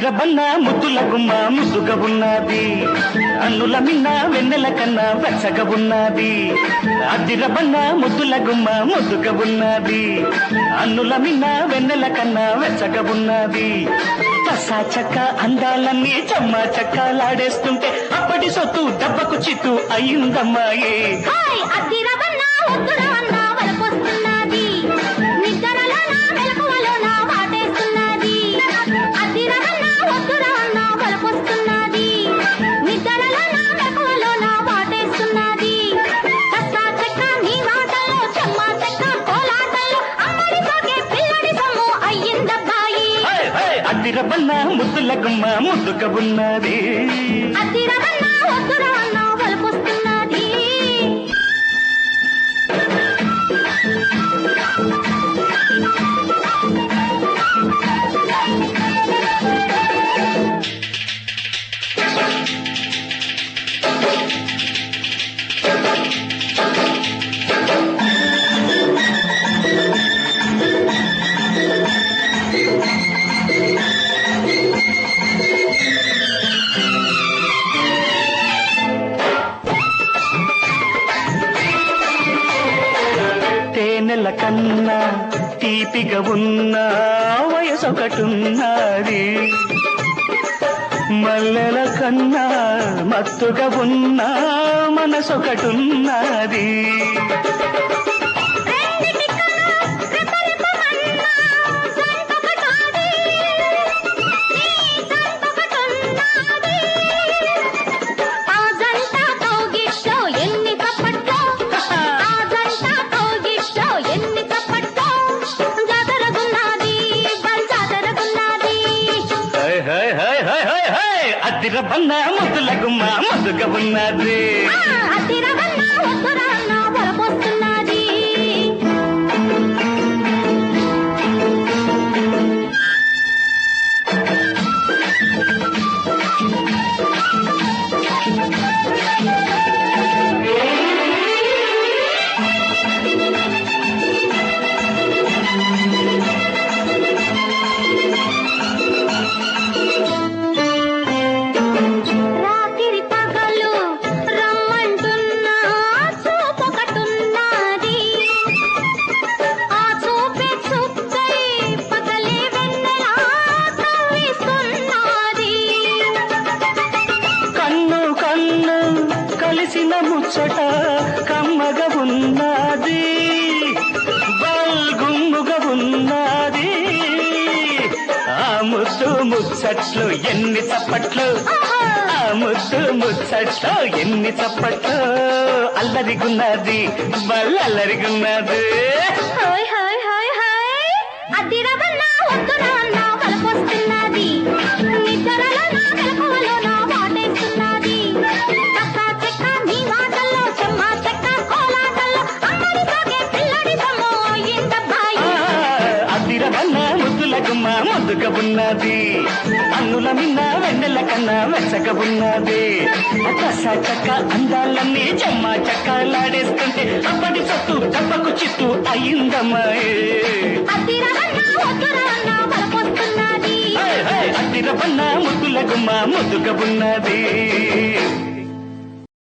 అద్దిరబన్న ముద్దుల గుమ్మ ముద్దుగా ఉన్నది, అన్నుల మిన్న వెన్నెల కన్నా వెచ్చగా ఉన్నది. అద్దిరబన్న ముద్దుల గుమ్మ ముద్దుగా ఉన్నది, అన్నుల మిన్న వెన్నెల కన్నా వెచ్చగా ఉన్నది. కసా చక్క అందాలన్నీ చెమ్మ చక్కలాడేస్తుంటే అప్పటి సొత్తు దెబ్బకు చిత్తు అయ్యిందమ్మాయి. అద్దిరబన్న ముద్దుల గుమ్మ ముద్దుగా ఉన్నది. తేనెల కన్నా తీపిగా ఉన్న వయసొకటున్నది, మల్లెల కన్నా మత్తుగా ఉన్న మనసొకటున్నది. అద్దిరబన్న ముద్దుల గుమ్మ ముద్దుగా ఉన్నది. కలిసిన ముచ్చట కమ్మగా ఉన్నది, బల్గుమ్ముగా ఉన్నది. ఆ ముద్దు ముచ్చట్లు ఎన్ని చప్పట్లు, ఆ ముద్దు ముచ్చట్లు ఎన్ని చప్పట్లు. అల్లరిగున్నది బల్లరిగున్నది. ముద్దుల గుమ్మ ముద్దుగా ఉన్నది, అన్నుల మిన్న వెన్నెల కన్నా వెచ్చగా ఉన్నది. కసా చక్క అందాలన్నీ చెమ్మ చక్కలాడేస్తుంటే అప్పటి సొత్తు దెబ్బకు చిత్తు అయ్యిందమ్మాయి. అద్దిరబన్న ముద్దుల గుమ్మ ముద్దుగా ఉన్నది.